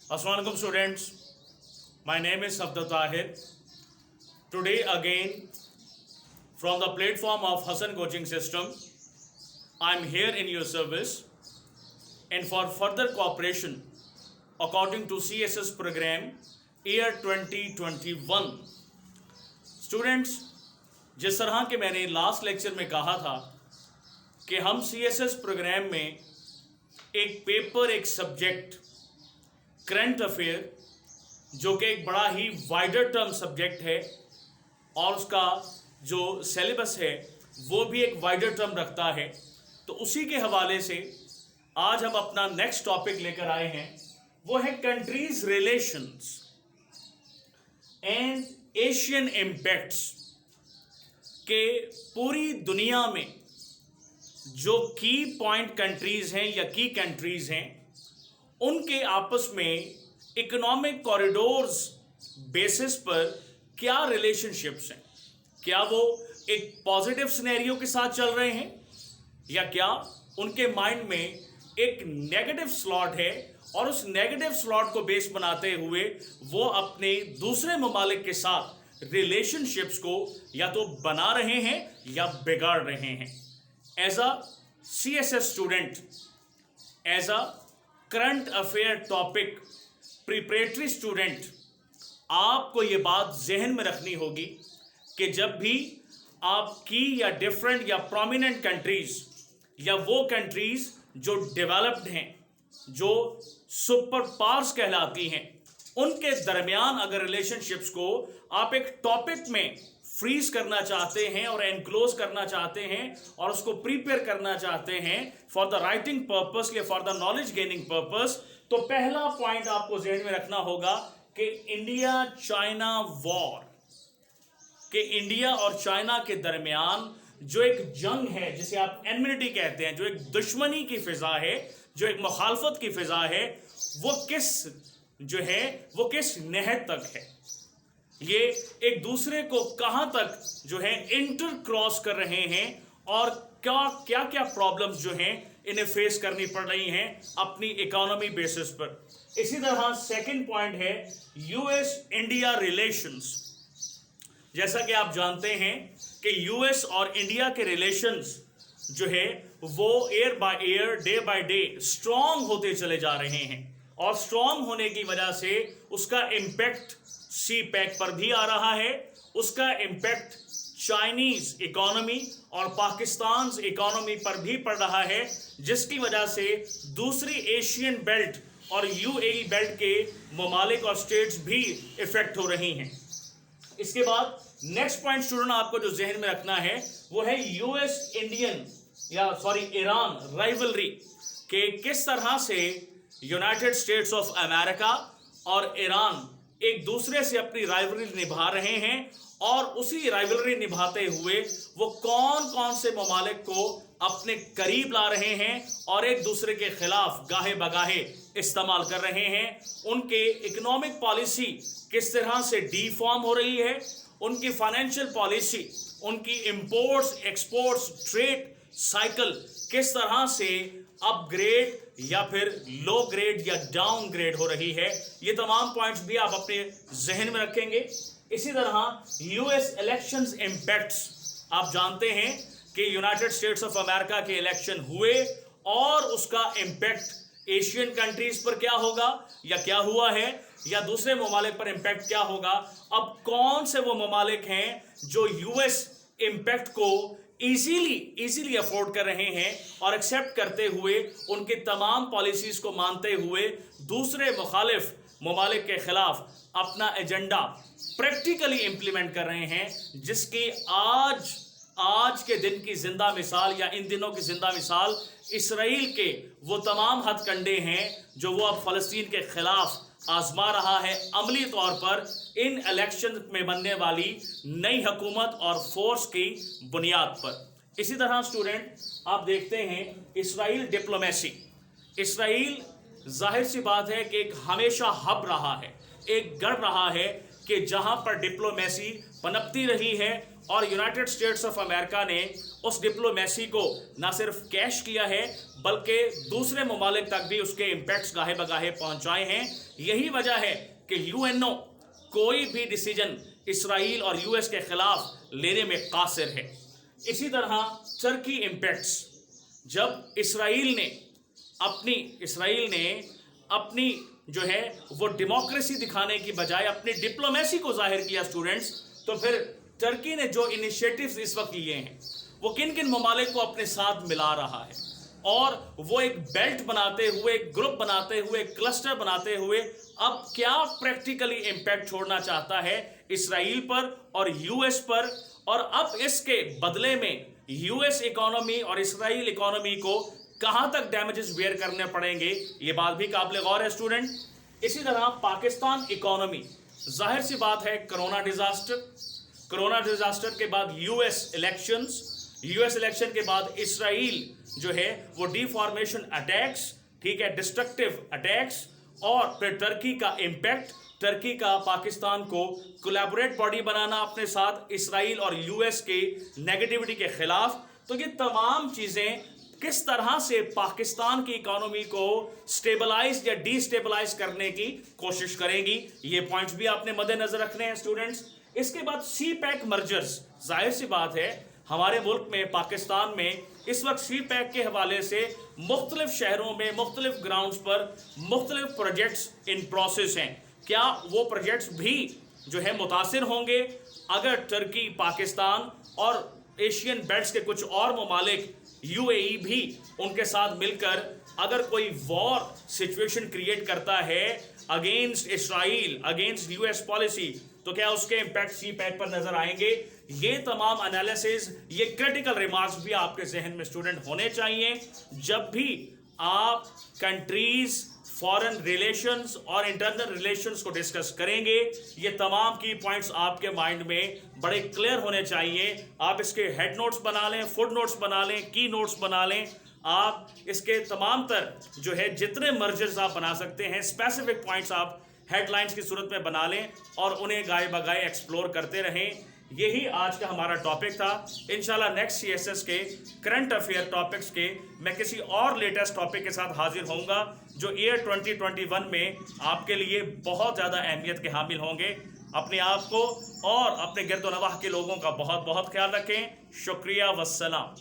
Assalamualaikum students, my name is Abdul Tahir. Today again from the platform of Hassan Coaching System, I am here in your service and for further cooperation according to CSS program year 2021. Students, जिस तरह के मैंने last lecture में कहा था कि हम CSS programme में एक पेपर, एक सब्जेक्ट करंट अफेयर, जो कि एक बड़ा ही वाइडर टर्म सब्जेक्ट है और उसका जो सिलेबस है वो भी एक वाइडर टर्म रखता है, तो उसी के हवाले से आज हम अपना नेक्स्ट टॉपिक लेकर आए हैं। वो है countries relations and Asian impacts के पूरी दुनिया में जो की पॉइंट कंट्रीज हैं या की कंट्रीज हैं उनके आपस में इकोनॉमिक कॉरिडोर्स बेसिस पर क्या रिलेशनशिप्स हैं, क्या वो एक पॉजिटिव सिनेरियो के साथ चल रहे हैं या क्या उनके माइंड में एक नेगेटिव स्लॉट है और उस नेगेटिव स्लॉट को बेस बनाते हुए वो अपने दूसरे ममालिक के साथ रिलेशनशिप्स को या तो बना रहे हैं या बिगाड़ रहे हैं। As a CSS student, as a current affair topic preparatory student, आपको ये बात जहन में रखनी होगी कि जब भी आपकी या डिफरेंट या प्रोमिनेंट कंट्रीज या वो कंट्रीज जो डेवलप्ड हैं, जो सुपर पावर्स कहलाती हैं, उनके दरमियान अगर रिलेशनशिप्स को आप एक टॉपिक में फ्रीज करना चाहते हैं और एनक्लोज करना चाहते हैं और उसको प्रिपेयर करना चाहते हैं फॉर द राइटिंग पर्पस या for the knowledge gaining purpose, तो पहला पॉइंट आपको ज़हन में रखना होगा कि इंडिया चाइना वॉर, कि इंडिया और चाइना के दरमियान जो एक जंग है जिसे आप एनमिटी कहते हैं, जो एक दुश्मनी की फिजा है, जो एक मुखालफत की फिजा है, वो किस नहद तक है, ये एक दूसरे को कहां तक जो है इंटर क्रॉस कर रहे हैं और क्या क्या प्रॉब्लम्स जो हैं इन्हें फेस करनी पड़ रही हैं अपनी इकोनॉमी बेसिस पर। इसी तरह सेकंड पॉइंट है यूएस इंडिया रिलेशंस। जैसा कि आप जानते हैं कि यूएस और इंडिया के रिलेशंस जो है वो year by year, day by day strong होते चले जा रहे हैं और स्ट्रांग होने की वजह से उसका इम्पैक्ट सी पैक पर भी आ रहा है, उसका इम्पैक्ट चाइनीज इकोनॉमी और पाकिस्तान इकोनॉमी पर भी पड़ रहा है, जिसकी वजह से दूसरी एशियन बेल्ट और यूएई बेल्ट के ममालिक और स्टेट्स भी इफेक्ट हो रही हैं। इसके बाद नेक्स्ट पॉइंट स्टूडेंट आपको जो जहन में रखना है वो है यूएस इंडियन ईरान राइवलरी, के किस तरह से यूनाइटेड स्टेट्स ऑफ अमेरिका और ईरान एक दूसरे से अपनी राइवलरी निभा रहे हैं और उसी राइवलरी निभाते हुए वो कौन कौन से ममालिक को अपने करीब ला रहे हैं और एक दूसरे के खिलाफ गाहे बगाहे इस्तेमाल कर रहे हैं। उनके इकोनॉमिक पॉलिसी किस तरह से डीफॉर्म हो रही है, उनकी फाइनेंशियल पॉलिसी, उनकी इंपोर्ट्स एक्सपोर्ट्स ट्रेड साइकिल किस तरह से अपग्रेड या फिर लो ग्रेड या डाउन ग्रेड हो रही है, ये तमाम पॉइंट्स भी आप अपने जहन में रखेंगे। इसी तरह यूएस इलेक्शंस इम्पैक्ट्स, आप जानते हैं कि यूनाइटेड स्टेट्स ऑफ अमेरिका के इलेक्शन हुए और उसका इम्पैक्ट एशियन कंट्रीज पर क्या होगा या क्या हुआ है या दूसरे ममालिक पर इम्पैक्ट क्या होगा। अब कौन से वो ममालिक हैं जो यूएस इम्पैक्ट को इजीली अफोर्ड कर रहे हैं और एक्सेप्ट करते हुए उनके तमाम पॉलिसीज को मानते हुए दूसरे मुखालिफ ममालिक के खिलाफ अपना एजेंडा प्रैक्टिकली इंप्लीमेंट कर रहे हैं, जिसकी आज के दिन की जिंदा मिसाल या इन दिनों की जिंदा मिसाल इसराइल के वो तमाम हथकंडे हैं जो वो अब फ़लस्तीन के खिलाफ आजमा रहा है अमली तौर पर इन इलेक्शन में बनने वाली नई हुकूमत और फोर्स की बुनियाद पर। इसी तरह स्टूडेंट आप देखते हैं इसराइल डिप्लोमेसी, इसराइल जाहिर सी बात है कि एक हमेशा हब रहा है, एक गढ़ रहा है कि जहां पर डिप्लोमेसी पनपती रही है اور یونائٹڈ اسٹیٹس آف امریکہ نے اس ڈپلومیسی کو نہ صرف کیش کیا ہے بلکہ دوسرے ممالک تک بھی اس کے امپیکٹس گاہے بگاہے پہنچائے ہیں. یہی وجہ ہے کہ UNO کوئی بھی ڈیسیجن اسرائیل اور US کے خلاف لینے میں قاصر ہے. اسی طرح ترکی امپیکٹس، جب اسرائیل نے اپنی جو ہے وہ ڈیموکریسی دکھانے کی بجائے اپنی ڈپلومیسی کو ظاہر کیا اسٹوڈنٹس، تو پھر ترکی نے جو انیشیٹوز اس وقت لیے ہیں وہ کن کن ممالک کو اپنے ساتھ ملا رہا ہے، اور وہ ایک بیلٹ بناتے ہوئے، ایک گروپ بناتے ہوئے، ایک کلسٹر بناتے ہوئے اب کیا پریکٹیکلی امپیکٹ چھوڑنا چاہتا ہے اسرائیل پر اور US پر، اور اب اس کے بدلے میں US اکانومی اور اسرائیل اکانومی کو کہاں تک ڈیمیجز بیئر کرنے پڑیں گے، یہ بات بھی قابل غور ہے اسٹوڈنٹ. اسی طرح پاکستان اکانومی، ظاہر سی بات ہے کرونا ڈیزاسٹر کے بعد US الیکشن کے بعد اسرائیل جو ہے وہ ڈیفارمیشن اٹیکس، ٹھیک ہے، ڈسٹرکٹیو اٹیکس، اور پھر ٹرکی کا امپیکٹ، ٹرکی کا پاکستان کو کولیبوریٹ باڈی بنانا اپنے ساتھ اسرائیل اور US کے نیگیٹیوٹی کے خلاف. تو یہ تمام چیزیں کس طرح سے پاکستان کی اکانومی کو سٹیبلائز یا ڈی سٹیبلائز کرنے کی کوشش کریں گی، یہ پوائنٹس بھی آپ نے مد نظر رکھنے ہیں اسٹوڈنٹس. اس کے بعد سی پیک مرجرز، ظاہر سی بات ہے ہمارے ملک میں، پاکستان میں اس وقت سی پیک کے حوالے سے مختلف شہروں میں، مختلف گراؤنڈز پر مختلف پروجیکٹس ان پروسیس ہیں. کیا وہ پروجیکٹس بھی جو ہے متاثر ہوں گے اگر ترکی، پاکستان اور ایشین بیلٹس کے کچھ اور ممالک، UAE بھی ان کے ساتھ مل کر اگر کوئی وار سچویشن کریٹ کرتا ہے اگینسٹ اسرائیل، اگینسٹ US پالیسی، تو کیا اس کے امپیکٹ سی پیک پر نظر آئیں گے؟ یہ تمام انالیسز، یہ کریٹیکل ریمارکس بھی آپ کے ذہن میں اسٹوڈنٹ ہونے چاہیے جب بھی آپ کنٹریز، فارن ریلیشنز اور انٹرنل ریلیشنز کو ڈسکس کریں گے. یہ تمام کی پوائنٹس آپ کے مائنڈ میں بڑے کلیئر ہونے چاہیے. آپ اس کے ہیڈ نوٹس بنا لیں، فٹ نوٹس بنا لیں، کی نوٹس بنا لیں. آپ اس کے تمام تر جو ہے جتنے مرجرز آپ بنا سکتے ہیں، اسپیسیفک پوائنٹس آپ ہیڈ لائنز کی صورت میں بنا لیں اور انہیں گائے بگائے ایکسپلور کرتے رہیں. یہی آج کا ہمارا ٹاپک تھا. انشاءاللہ نیکسٹ CSS کے کرنٹ افیئر ٹاپکس کے میں کسی اور لیٹسٹ ٹاپک کے ساتھ حاضر ہوں گا جو ایئر 2021 میں آپ کے لیے بہت زیادہ اہمیت کے حامل ہوں گے. اپنے آپ کو اور اپنے گرد و نواح کے لوگوں کا بہت بہت خیال رکھیں. شکریہ، والسلام.